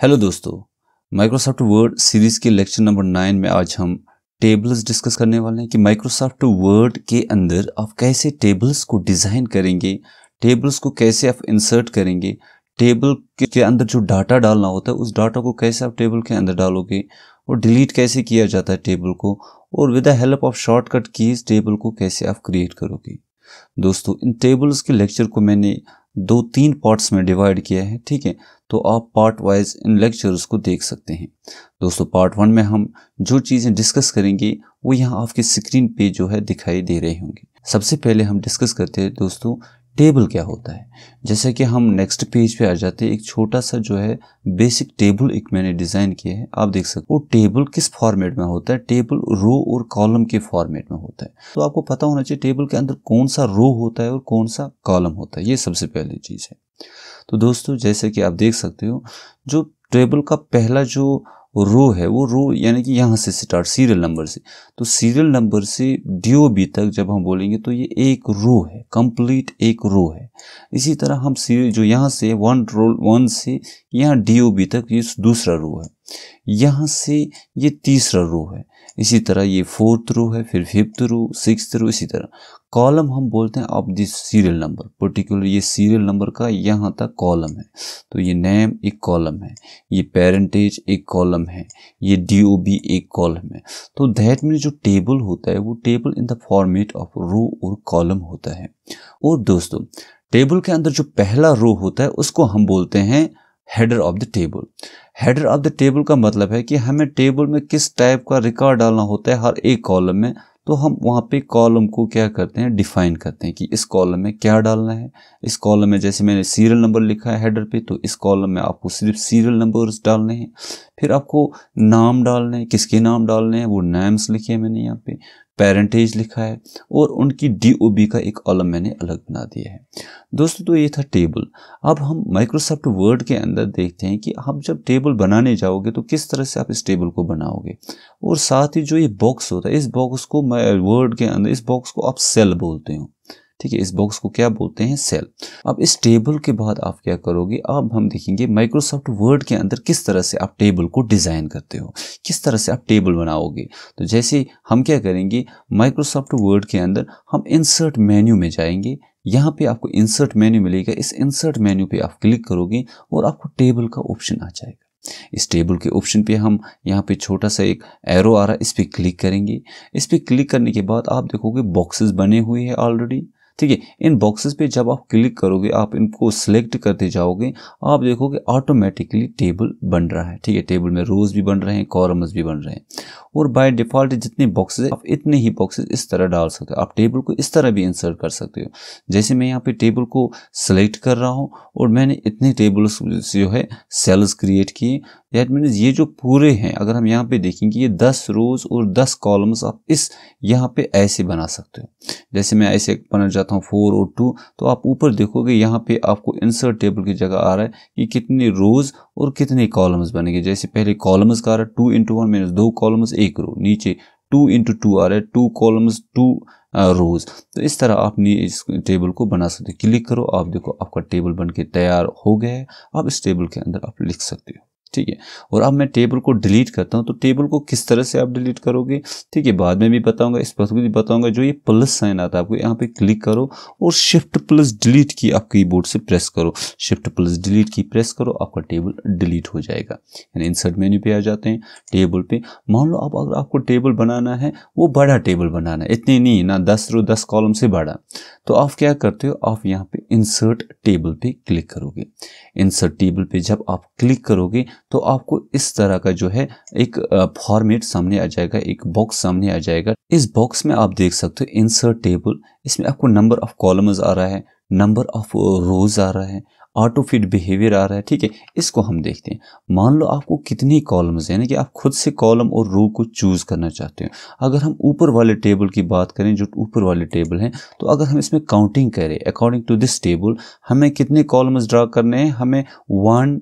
Hello दोस्तों, Microsoft word series के lecture number 9 में आज हम टेबल्स डिस्कस करने वाले हैं कि माइक्रोसॉफ्ट वर्ड के अंदर आप कैसे टेबल्स को डिज़ाइन करेंगे, टेबल्स को कैसे आप इंसर्ट करेंगे, टेबल के अंदर जो डाटा डालना होता है उस डाटा को कैसे आप टेबल के अंदर डालोगे और डिलीट कैसे किया जाता है टेबल को, और with the help of shortcut keys table को कैसे आप क्रिएट करोगे। दोस्तों, इन टेबल्स के लेक्चर को मैंने 2-3 पार्ट्स में डिवाइड किया है, ठीक है। तो आप पार्ट वाइज इन लेक्चर्स को देख सकते हैं। दोस्तों, पार्ट 1 में हम जो चीज़ें डिस्कस करेंगे वो यहाँ आपके स्क्रीन पे जो है दिखाई दे रहे होंगे। सबसे पहले हम डिस्कस करते हैं दोस्तों, टेबल क्या होता है। जैसे कि हम नेक्स्ट पेज पे आ जाते हैं, एक छोटा सा जो है बेसिक टेबल एक मैंने डिज़ाइन किया है, आप देख सकते हो। वो टेबल किस फॉर्मेट में होता है, टेबल रो और कॉलम के फॉर्मेट में होता है। तो आपको पता होना चाहिए टेबल के अंदर कौन सा रो होता है और कौन सा कॉलम होता है, ये सबसे पहली चीज़ है। तो दोस्तों, जैसे कि आप देख सकते हो, जो टेबल का पहला जो रो है वो रो यानी कि यहाँ से स्टार्ट सीरियल नंबर से, तो सीरियल नंबर से DOB तक जब हम बोलेंगे तो ये एक रो है, कंप्लीट एक रो है। इसी तरह हम सीरियल जो यहाँ से 1 से यहाँ DOB तक ये दूसरा रो है, यहाँ से ये तीसरा रो है, इसी तरह ये 4th रो है, फिर 5th रो, 6th रो। इसी तरह कॉलम हम बोलते हैं of this serial number, particular ये सीरियल नंबर का यहाँ तक कॉलम है। तो ये नेम एक कॉलम है, ये पेरेंटेज एक कॉलम है, ये DOB एक कॉलम है। तो दैट मीन जो टेबल होता है वो table in the format of row और कॉलम होता है। और दोस्तों, टेबल के अंदर जो पहला रो होता है उसको हम बोलते हैं header of the table. Header of the table का मतलब है कि हमें टेबल में किस टाइप का रिकॉर्ड डालना होता है हर एक कॉलम में। तो हम वहाँ पे कॉलम को क्या करते हैं, डिफाइन करते हैं कि इस कॉलम में क्या डालना है। इस कॉलम में जैसे मैंने सीरियल नंबर लिखा है हेडर पे, तो इस कॉलम में आपको सिर्फ सीरियल नंबर्स डालने हैं। फिर आपको नाम डालने हैं, किसके नाम डालने हैं वो नेम्स लिखे हैं मैंने यहाँ पे, पेरेंटेज लिखा है, और उनकी DOB का एक कॉलम मैंने अलग बना दिया है। दोस्तों, तो ये था टेबल। अब हम माइक्रोसॉफ्ट वर्ड के अंदर देखते हैं कि आप जब टेबल बनाने जाओगे तो किस तरह से आप इस टेबल को बनाओगे। और साथ ही जो ये बॉक्स होता है, इस बॉक्स को वर्ड के अंदर, इस बॉक्स को आप सेल बोलते हो, ठीक है। इस बॉक्स को क्या बोलते हैं, सेल। अब इस टेबल के बाद आप क्या करोगे, अब हम देखेंगे माइक्रोसॉफ्ट वर्ड के अंदर किस तरह से आप टेबल को डिज़ाइन करते हो, किस तरह से आप टेबल बनाओगे। तो जैसे हम क्या करेंगे, माइक्रोसॉफ्ट वर्ड के अंदर हम इंसर्ट मेन्यू में जाएंगे। यहाँ पे आपको इंसर्ट मेन्यू मिलेगा, इस इंसर्ट मेन्यू पे आप क्लिक करोगे और आपको टेबल का ऑप्शन आ जाएगा। इस टेबल के ऑप्शन पे हम यहाँ पे छोटा सा एक एरो आ रहा है, इस पे क्लिक करेंगे। इस पे क्लिक करने के बाद आप देखोगे बॉक्सेस बने हुए हैं ऑलरेडी, ठीक है। इन बॉक्सेस पे जब आप क्लिक करोगे, आप इनको सिलेक्ट करते जाओगे, आप देखोगे ऑटोमेटिकली टेबल बन रहा है, ठीक है। टेबल में रोज भी बन रहे हैं, कॉलम्स भी बन रहे हैं, और बाय डिफॉल्ट जितने बॉक्सेस आप इतने ही बॉक्सेस इस तरह डाल सकते हो। आप टेबल को इस तरह भी इंसर्ट कर सकते हो। जैसे मैं यहाँ पे टेबल को सिलेक्ट कर रहा हूँ और मैंने इतने टेबल्स जो है सेल्स क्रिएट किए। दैट मीन्स ये जो पूरे हैं, अगर हम यहाँ पे देखेंगे, ये 10 रोज और 10 कॉलम्स आप इस यहाँ पे ऐसे बना सकते हो। जैसे मैं ऐसे बना जाता हूँ 4 और 2, तो आप ऊपर देखोगे यहाँ पे आपको इंसर्ट टेबल की जगह आ रहा है कि कितने रोज और कितने कॉलम्स बनेंगे। जैसे पहले कॉलम्स का आ रहा है 2 into 1 मीन्स 2 कॉलम्स 1 रो, नीचे 2 into 2 आ रहा है 2 कॉलम्स 2 रोज। तो इस तरह आप इस टेबल को बना सकते हो। क्लिक करो, आप देखो आपका टेबल बन के तैयार हो गया है। आप इस टेबल के अंदर आप लिख सकते हो, ठीक है। और अब मैं टेबल को डिलीट करता हूं, तो टेबल को किस तरह से आप डिलीट करोगे, ठीक है, बाद में भी बताऊंगा। इस पर भी बताऊंगा। जो ये प्लस साइन आता है, आपको यहाँ पे क्लिक करो और शिफ्ट प्लस डिलीट की आप कीबोर्ड से प्रेस करो, शिफ्ट प्लस डिलीट की प्रेस करो, आपका टेबल डिलीट हो जाएगा। यानी इंसर्ट मेन्यू पे आ जाते हैं, टेबल पे। मान लो अब अगर आपको टेबल बनाना है, वो बड़ा टेबल बनाना है, इतने नहीं ना, 10 रो 10 कॉलम से बड़ा, तो आप क्या करते हो, आप यहाँ पे इंसर्ट टेबल पे क्लिक करोगे। इंसर्ट टेबल पे जब आप क्लिक करोगे तो आपको इस तरह का जो है एक फॉर्मेट सामने आ जाएगा, एक बॉक्स सामने आ जाएगा। इस बॉक्स में आप देख सकते हो इंसर्ट टेबल, इसमें आपको नंबर ऑफ कॉलम्स आ रहा है, नंबर ऑफ रोज आ रहा है, ऑटो फिट बिहेवियर आ रहा है, ठीक है। इसको हम देखते हैं। मान लो आपको कितनी कॉलम्स, यानी कि आप खुद से कॉलम और रो को चूज करना चाहते हो। अगर हम ऊपर वाले टेबल की बात करें, जो ऊपर वाले टेबल हैं, तो अगर हम इसमें काउंटिंग करें अकॉर्डिंग टू दिस टेबल, हमें कितने कॉलम्स ड्रा करने हैं, हमें 1,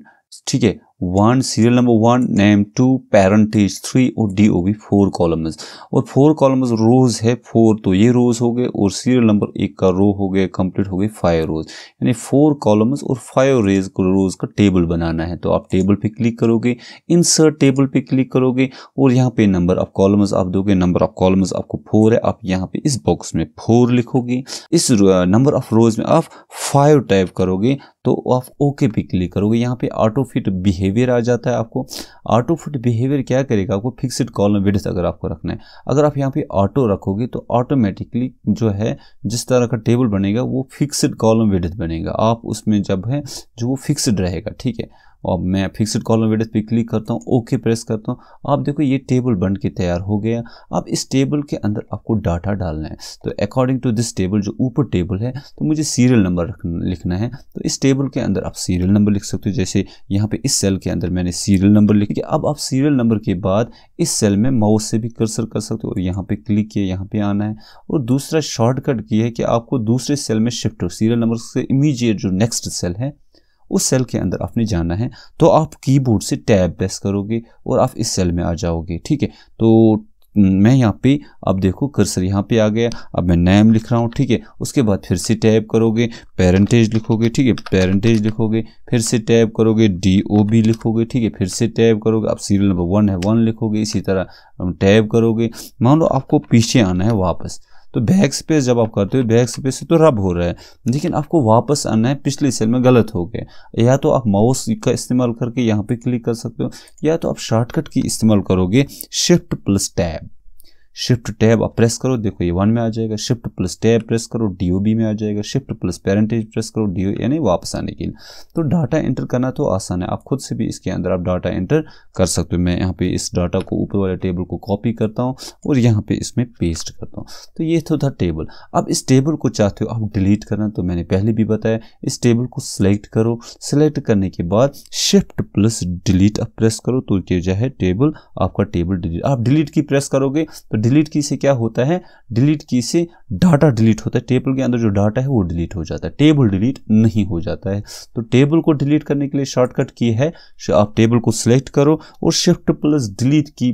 ठीक है, 1 सीरियल नंबर 1, नेम 2, पैरेंटेज 3 और DOB 4 कॉलम्स। और 4 कॉलम्स रोज है 4, तो ये रोज हो गए और सीरियल नंबर 1 का रो हो गया, कंप्लीट हो गए 5 रोज, यानी 4 कॉलम्स और 5 रोज का टेबल बनाना है। तो आप टेबल पे क्लिक करोगे, इंसर्ट टेबल पे क्लिक करोगे और यहाँ पे नंबर ऑफ कॉलम्स आप दोगे। नंबर ऑफ कॉलम्स आपको 4 है, आप यहाँ पे इस बॉक्स में 4 लिखोगे। इस नंबर ऑफ रोज में आप 5 टाइप करोगे तो आप ओके पे क्लिक करोगे। यहाँ पे ऑटो फिट बिहेवियर आ जाता है। आपको ऑटो फिट बिहेवियर क्या करेगा, आपको फिक्स्ड कॉलम विड्थ अगर आपको रखना है, अगर आप यहाँ पे ऑटो रखोगे तो ऑटोमेटिकली जो है जिस तरह का टेबल बनेगा वो फिक्स्ड कॉलम विड्थ बनेगा। आप उसमें जब है जो वो फिक्स्ड रहेगा, ठीक है। और मैं फिक्स्ड कॉलम विड्थ पे क्लिक करता हूँ, ओके प्रेस करता हूँ। आप देखो ये टेबल बन के तैयार हो गया। अब इस टेबल के अंदर आपको डाटा डालना है। तो अकॉर्डिंग टू दिस टेबल, जो ऊपर टेबल है, तो मुझे सीरियल नंबर लिखना है। तो इस टेबल के अंदर आप सीरियल नंबर लिख सकते हो। जैसे यहाँ पे इस सेल के अंदर मैंने सीरियल नंबर लिख दिया। अब आप सीरियल नंबर के बाद इस सेल में माउस से भी कर्सर कर सकते हो और यहाँ पे क्लिक किया, यहाँ पे आना है। और दूसरा शॉर्टकट की है कि आपको दूसरे सेल में शिफ्ट हो, सीरियल नंबर से इमीडिएट जो नेक्स्ट सेल है उस सेल के अंदर आपने जाना है। तो आप कीबोर्ड से टैब प्रेस करोगे और आप इस सेल में आ जाओगे, ठीक है। तो मैं यहाँ पे अब देखो कर्सर यहाँ पे आ गया। अब मैं नेम लिख रहा हूँ, ठीक है। उसके बाद फिर से टैब करोगे, पेरेंटेज लिखोगे, ठीक है, पेरेंटेज लिखोगे, फिर से टैब करोगे, DOB लिखोगे, ठीक है, फिर से टैब करोगे। अब सीरियल नंबर 1 है 1 लिखोगे, इसी तरह टैब करोगे। मान लो आपको पीछे आना है वापस, तो बैक स्पेस जब आप करते हो, बैक स्पेस से तो रब हो रहा है, लेकिन आपको वापस आना है, पिछले सेल में गलत हो गया। या तो आप माउस का इस्तेमाल करके यहाँ पे क्लिक कर सकते हो, या तो आप शॉर्टकट की इस्तेमाल करोगे, shift plus tab. Shift tab आप प्रेस करो, देखो ये 1 में आ जाएगा। शिफ्ट प्लस टैब प्रेस करो, DOB में आ जाएगा। शिफ्ट प्लस पेरेंटेज प्रेस करो, DO, यानी वापस आने के लिए। तो डाटा एंटर करना तो आसान है, आप खुद से भी इसके अंदर आप डाटा एंटर कर सकते हो। मैं यहाँ पे इस डाटा को, ऊपर वाले टेबल को कॉपी करता हूँ और यहाँ पे इसमें पेस्ट करता हूँ। तो ये तो था टेबल। अब इस टेबल को चाहते हो आप डिलीट करना, तो मैंने पहले भी बताया, इस टेबल को सिलेक्ट करो। सिलेक्ट करने के बाद शिफ्ट प्लस डिलीट आप प्रेस करो, तो क्या है, टेबल, आपका टेबल डिलीट। आप डिलीट की प्रेस करोगे तो डिलीट की से क्या होता है, डिलीट की से डाटा डिलीट होता है। टेबल के अंदर जो डाटा है वो डिलीट हो जाता है, टेबल डिलीट नहीं हो जाता है। तो टेबल को डिलीट करने के लिए शॉर्टकट की है, आप टेबल को सिलेक्ट करो और शिफ्ट प्लस डिलीट की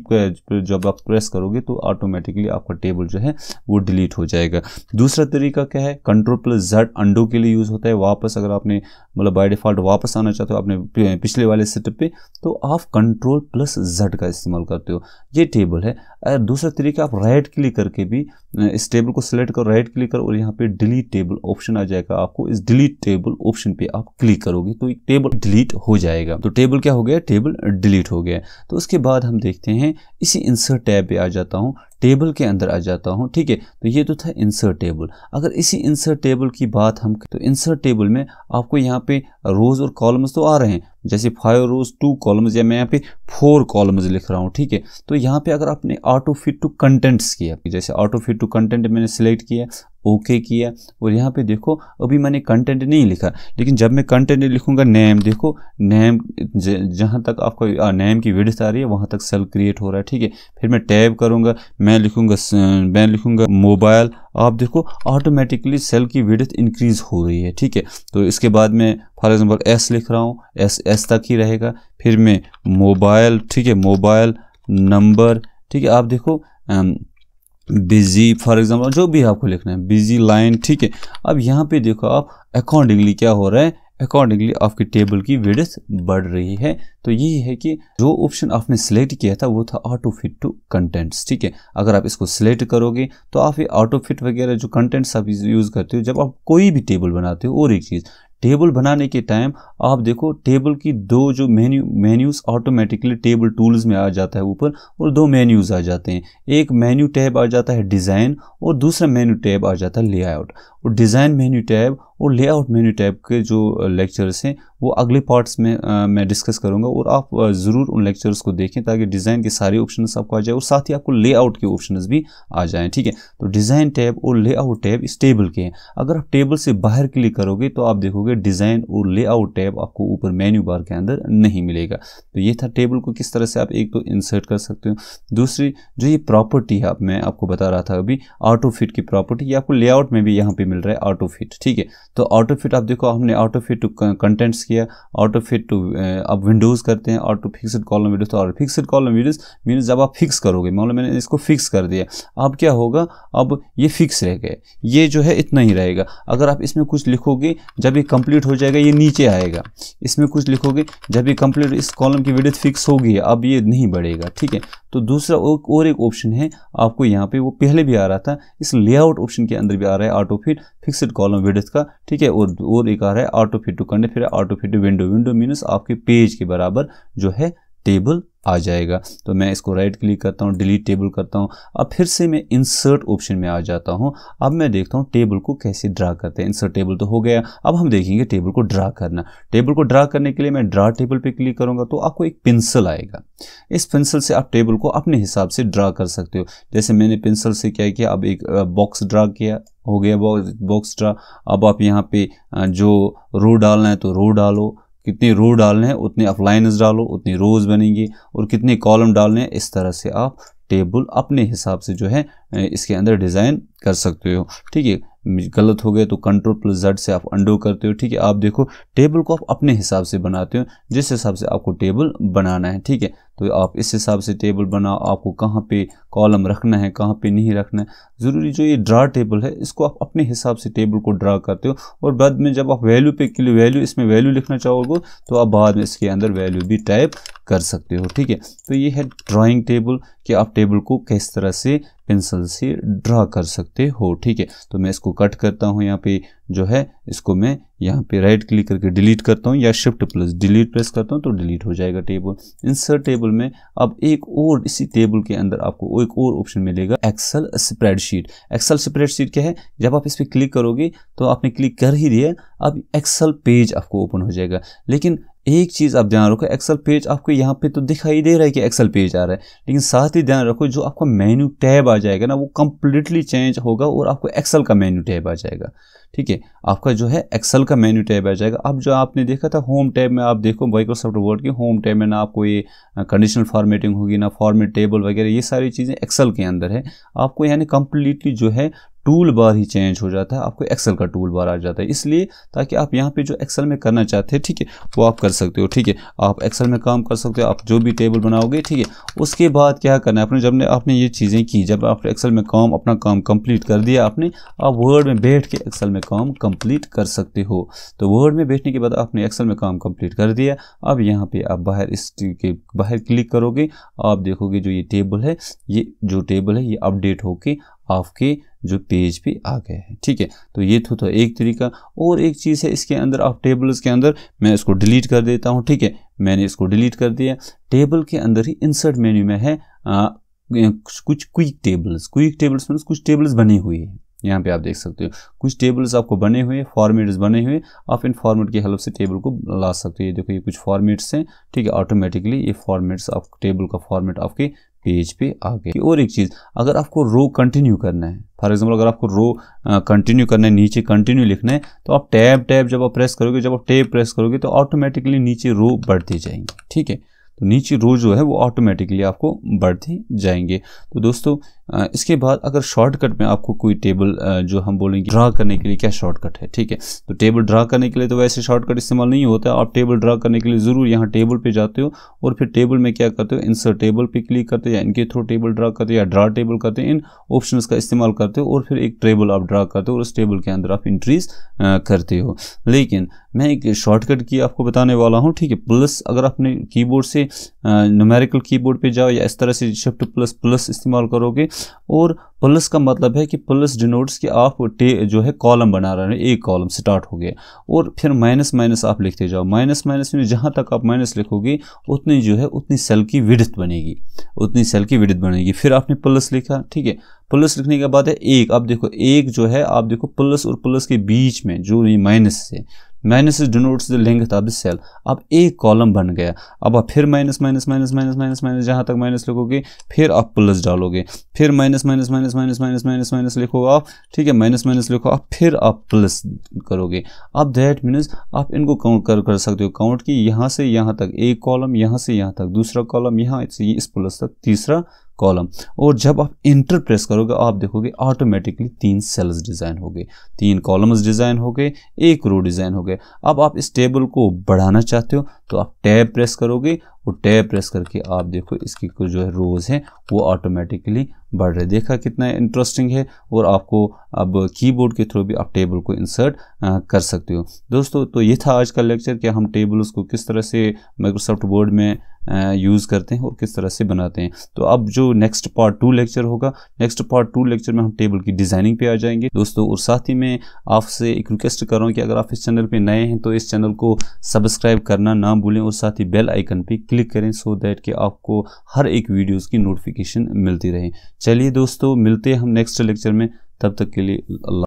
जब आप प्रेस करोगे तो ऑटोमेटिकली आपका टेबल जो है वो डिलीट हो जाएगा। दूसरा तरीका क्या है, कंट्रोल प्लस Z अंडो के लिए यूज होता है। वापस अगर आपने मतलब बाय डिफॉल्ट वापस आना चाहते हो अपने पिछले वाले सेटअप पे, तो आप कंट्रोल प्लस Z का इस्तेमाल करते हो। ये टेबल है। दूसरा तरीका, आप राइट क्लिक करके भी इस टेबल को सिलेक्ट करो, राइट क्लिक करो और यहाँ पे डिलीट टेबल ऑप्शन आ जाएगा। आपको इस डिलीट टेबल ऑप्शन पे आप क्लिक करोगे तो एक टेबल डिलीट हो जाएगा। तो टेबल क्या हो गया, टेबल डिलीट हो गया। तो उसके बाद हम देखते हैं, इसी इंसर्ट टैब पे आ जाता हूँ, टेबल के अंदर आ जाता हूँ, ठीक है। तो ये तो था इंसर्ट टेबल। अगर इसी इंसर्ट टेबल की बात हम, तो इंसर्ट टेबल में आपको यहाँ पे रोज और कॉलम्स तो आ रहे हैं, जैसे 5 रोज 2 कॉलम्स, या मैं यहाँ पे 4 कॉलम्स लिख रहा हूँ, ठीक है। तो यहाँ पे अगर आपने ऑटो फिट टू कंटेंट्स किया, जैसे ऑटो फिट टू कंटेंट मैंने सिलेक्ट किया, ओके किया, और यहाँ पे देखो अभी मैंने कंटेंट नहीं लिखा, लेकिन जब मैं कंटेंट लिखूंगा, नेम देखो, नेम जहाँ तक आपको नेम की विड्थ आ रही है वहाँ तक सेल क्रिएट हो रहा है, ठीक है। फिर मैं टैब करूँगा, मैं लिखूंगा मोबाइल, आप देखो ऑटोमेटिकली सेल की विड्थ इंक्रीज हो रही है, ठीक है। तो इसके बाद मैं फॉर एग्जांपल S लिख रहा हूँ, एस तक ही रहेगा। फिर मैं मोबाइल, ठीक है, मोबाइल नंबर, ठीक है। आप देखो बिजी, फॉर एग्जांपल जो भी आपको लिखना है, बिजी लाइन, ठीक है। अब यहाँ पे देखो आप अकॉर्डिंगली क्या हो रहा है, अकॉर्डिंगली आपकी टेबल की विड्थ बढ़ रही है। तो ये है कि जो ऑप्शन आपने सिलेक्ट किया था वो था ऑटो फिट टू कंटेंट्स, ठीक है। अगर आप इसको सिलेक्ट करोगे तो आप ये ऑटो फिट वगैरह जो कंटेंट्स आप यूज़ करते हो जब आप कोई भी टेबल बनाते हो। और एक चीज़, टेबल बनाने के टाइम आप देखो टेबल की दो जो मेन्यूज़ ऑटोमेटिकली टेबल टूल्स में आ जाता है ऊपर, और 2 मेन्यूज़ आ जाते हैं। एक मेन्यू टैब आ जाता है डिज़ाइन और दूसरा मेन्यू टैब आ जाता है लेआउट। और डिज़ाइन मेन्यू टैब और लेआउट मेन्यू टैब के जो लेक्चर्स हैं वो अगले पार्ट्स में मैं डिस्कस करूंगा, और आप ज़रूर उन लेक्चर्स को देखें ताकि डिज़ाइन के सारे ऑप्शंस आपको आ जाए और साथ ही आपको लेआउट के ऑप्शंस भी आ जाएं, ठीक है। तो डिज़ाइन टैब और लेआउट टैब इस टेबल के हैं। अगर आप टेबल से बाहर क्लिक करोगे तो आप देखोगे डिज़ाइन और लेआउट टैब आपको ऊपर मेन्यू बार के अंदर नहीं मिलेगा। तो ये था टेबल को किस तरह से आप एक तो इंसर्ट कर सकते हो। दूसरी जो ये प्रॉपर्टी है, मैं आपको बता रहा था अभी, ऑटो फिट की प्रॉपर्टी, ये आपको लेआउट में भी यहाँ पे मिल रहा है ऑटो फिट, ठीक है। तो ऑटो फिट आप देखो, हमने ऑटो फिट टू कंटेंट्स किया, ऑटो फिट टू अब विंडोज़ करते हैं, ऑटो फिक्स्ड कॉलम विंडोज। तो फिक्स्ड कॉलम विंडोज मीन्स जब आप फिक्स करोगे, मान लो मैंने इसको फिक्स कर दिया, अब क्या होगा, अब ये फिक्स रह गए, ये जो है इतना ही रहेगा। अगर आप इसमें कुछ लिखोगे, जब ये कंप्लीट हो जाएगा ये नीचे आएगा, इसमें कुछ लिखोगे, जब ये कंप्लीट, इस कॉलम की विड्थ फिक्स होगी, अब ये नहीं बढ़ेगा, ठीक है। तो दूसरा और एक ऑप्शन है आपको यहाँ पे, वो पहले भी आ रहा था, इस लेआउट ऑप्शन के अंदर भी आ रहा है auto fit fixed column width का, ठीक है। और एक आ रहा है ऑटो फिट टू कंटेंट, फिर auto fit to window. Window means आपके पेज के बराबर जो है टेबल आ जाएगा। तो मैं इसको राइट क्लिक करता हूँ, डिलीट टेबल करता हूँ। अब फिर से मैं इंसर्ट ऑप्शन में आ जाता हूँ। अब मैं देखता हूँ टेबल को कैसे ड्रा करते हैं। इंसर्ट टेबल तो हो गया, अब हम देखेंगे टेबल को ड्रा करना। टेबल को ड्रा करने के लिए मैं ड्रा टेबल पे क्लिक करूँगा तो आपको एक पेंसिल आएगा। इस पेंसिल से आप टेबल को अपने हिसाब से ड्रा कर सकते हो। जैसे मैंने पेंसिल से क्या किया, अब एक बॉक्स ड्रा किया, हो गया बॉक्स ड्रा। अब आप यहाँ पे जो रो डालना है तो रो डालो, कितने रो डालने हैं उतने आप लाइन्स डालो, उतनी रोज बनेंगी, और कितने कॉलम डालने हैं, इस तरह से आप टेबल अपने हिसाब से जो है इसके अंदर डिज़ाइन कर सकते हो, ठीक है। गलत हो गए तो Ctrl+Z से आप अंडो करते हो, ठीक है। आप देखो टेबल को आप अपने हिसाब से बनाते हो, जिस हिसाब से आपको टेबल बनाना है, ठीक है। तो आप इस हिसाब से टेबल बनाओ, आपको कहाँ पे कॉलम रखना है, कहाँ पे नहीं रखना है। ज़रूरी जो ये ड्रा टेबल है, इसको आप अपने हिसाब से टेबल को ड्रा करते हो, और बाद में जब आप वैल्यू पे वैल्यू इसमें वैल्यू लिखना चाहोगे तो आप बाद में इसके अंदर वैल्यू भी टाइप कर सकते हो, ठीक है। तो ये है ड्राइंग टेबल, कि आप टेबल को किस तरह से पेंसिल से ड्रा कर सकते हो, ठीक है। तो मैं इसको कट करता हूँ, यहाँ पे जो है इसको मैं यहाँ पे राइट क्लिक करके डिलीट करता हूँ, या Shift+Delete प्रेस करता हूँ तो डिलीट हो जाएगा टेबल। इंसर्ट टेबल में अब एक और, इसी टेबल के अंदर आपको एक और ऑप्शन मिलेगा, एक्सेल स्प्रेडशीट। एक्सेल स्प्रेडशीट क्या है, जब आप इस पर क्लिक करोगे तो आपने क्लिक कर ही दिया, अब एक्सेल पेज आपको ओपन हो जाएगा। लेकिन एक चीज़ आप ध्यान रखो, एक्सेल पेज आपको यहाँ पे तो दिखाई दे रहा है कि एक्सेल पेज आ रहा है, लेकिन साथ ही ध्यान रखो जो आपका मेन्यू टैब आ जाएगा ना, वो कम्प्लीटली चेंज होगा और आपको एक्सेल का मेन्यू टैब आ जाएगा, ठीक है। आपका जो है एक्सेल का मेन्यू टैब आ जाएगा। अब जो आपने देखा था होम टैब में, आप देखो माइक्रोसॉफ्ट वर्ड के होम टैब में ना आपको ये कंडीशनल फॉर्मेटिंग होगी, ना फॉर्मेट टेबल वगैरह, ये सारी चीज़ें एक्सेल के अंदर है। आपको यानी कम्प्लीटली जो है टूल बार ही चेंज हो जाता है, आपको एक्सेल का टूल बार आ जाता है, इसलिए ताकि आप यहाँ पे जो एक्सेल में करना चाहते हैं, ठीक है, वो आप कर सकते हो, ठीक है। आप एक्सेल में काम कर सकते हो, आप जो भी टेबल बनाओगे, ठीक है। उसके बाद क्या करना है, आपने ये चीज़ें की, जब आप एक्सेल में अपना काम कंप्लीट कर दिया आपने, आप वर्ड में बैठ के एक्सेल में काम कंप्लीट कर सकते हो। तो वर्ड में बैठने के बाद आपने एक्सेल में काम कंप्लीट कर दिया। अब यहाँ पे आप बाहर क्लिक करोगे, आप देखोगे जो ये टेबल है, ये अपडेट होके आपके जो पेज पे आ गए हैं, ठीक है। तो ये तो एक तरीका। और एक चीज़ है इसके अंदर, आप टेबल्स के अंदर, मैं इसको डिलीट कर देता हूँ, ठीक है। मैंने इसको डिलीट कर दिया। टेबल के अंदर ही इंसर्ट मेन्यू में है कुछ क्विक टेबल्स में कुछ टेबल्स बनी हुई है, यहाँ पे आप देख सकते हो कुछ टेबल्स आपको बने हुए, फॉर्मेट्स बने हुए, आप इन फॉर्मेट की हेल्प से टेबल को ला सकते हो। ये देखो, ये कुछ फॉर्मेट्स हैं, ठीक है। ऑटोमेटिकली ये फॉर्मेट्स, आप टेबल का फॉर्मेट आपके पेज पे आ गए। और एक चीज़, अगर आपको रो कंटिन्यू करना है, फॉर एग्जांपल अगर आपको रो कंटिन्यू करना है, नीचे कंटिन्यू लिखना है, तो आप टैब जब आप प्रेस करोगे तो ऑटोमेटिकली नीचे रो बढ़ते जाएंगे, ठीक है। तो नीचे रो जो है वो ऑटोमेटिकली आपको बढ़ते जाएंगे। तो दोस्तों इसके बाद अगर शॉर्टकट में आपको कोई टेबल जो हम बोलेंगे ड्रा करने के लिए क्या शॉर्टकट है, ठीक है। तो टेबल ड्रा करने के लिए तो वैसे शॉर्टकट इस्तेमाल नहीं होता। आप टेबल ड्रा करने के लिए ज़रूर यहाँ टेबल पे जाते हो, और फिर टेबल में क्या करते हो, इंसर्ट टेबल पे क्लिक करते हो, या इनके थ्रू टेबल ड्रा करते हो, या ड्रा टेबल करते हो। इन ऑप्शंस का इस्तेमाल करते हो और फिर एक टेबल आप ड्रा करते हो, और उस टेबल के अंदर आप इंट्रीज करते हो। लेकिन मैं एक शॉर्टकट की आपको बताने वाला हूँ, ठीक है। प्लस, अगर अपने कीबोर्ड से न्यूमेरिकल कीबोर्ड पे जाओ, या इस तरह से Shift++ इस्तेमाल करोगे, और प्लस का मतलब है कि प्लस डिनोट्स कि आप जो है कॉलम बना रहे हैं, एक कॉलम स्टार्ट हो गया, और फिर माइनस आप लिखते जाओ। माइनस में जहाँ तक आप माइनस लिखोगे उतनी जो है उतनी सेल की विड्थ बनेगी, फिर आपने प्लस लिखा, ठीक है। प्लस लिखने के बाद है एक, अब देखो एक जो है, आप देखो प्लस और प्लस के बीच में जो ये minus denotes the length of the cell. अब एक कॉलम बन गया। अब आप फिर माइनस जहाँ तक माइनस लिखोगे, फिर आप प्लस डालोगे, फिर माइनस लिखो आप, ठीक है। माइनस लिखो आप, फिर आप प्लस करोगे। अब दैट मीन्स आप इनको काउंट कर सकते हो, काउंट की यहाँ से यहाँ तक एक कॉलम, यहाँ से यहाँ तक दूसरा कॉलम, यहाँ से इस प्लस तक तीसरा कॉलम। और जब आप इंटर प्रेस करोगे आप देखोगे ऑटोमेटिकली 3 सेल्स डिज़ाइन हो गए, 3 कॉलम्स डिज़ाइन हो गए, 1 रो डिज़ाइन हो गए। अब आप इस टेबल को बढ़ाना चाहते हो तो आप टैब प्रेस करोगे, और टैब प्रेस करके आप देखो इसकी कुछ जो है रोज़ हैं वो ऑटोमेटिकली बढ़ रहे। देखा कितना इंटरेस्टिंग है। और आपको अब कीबोर्ड के थ्रू भी आप टेबल को इंसर्ट कर सकते हो। दोस्तों तो ये था आज का लेक्चर कि हम टेबल्स को किस तरह से माइक्रोसॉफ्ट वर्ड में यूज़ करते हैं और किस तरह से बनाते हैं। तो अब जो नेक्स्ट पार्ट 2 लेक्चर होगा, नेक्स्ट पार्ट 2 लेक्चर में हम टेबल की डिज़ाइनिंग पे आ जाएंगे दोस्तों। और साथ ही मैं आपसे एक रिक्वेस्ट कर रहा हूँ कि अगर आप इस चैनल पे नए हैं तो इस चैनल को सब्सक्राइब करना ना भूलें, और साथ ही बेल आइकन पे क्लिक करें सो दैट कि आपको हर एक वीडियोस की नोटिफिकेशन मिलती रहे। चलिए दोस्तों, मिलते हैं हम नेक्स्ट लेक्चर में, तब तक के लिए अल्लाह।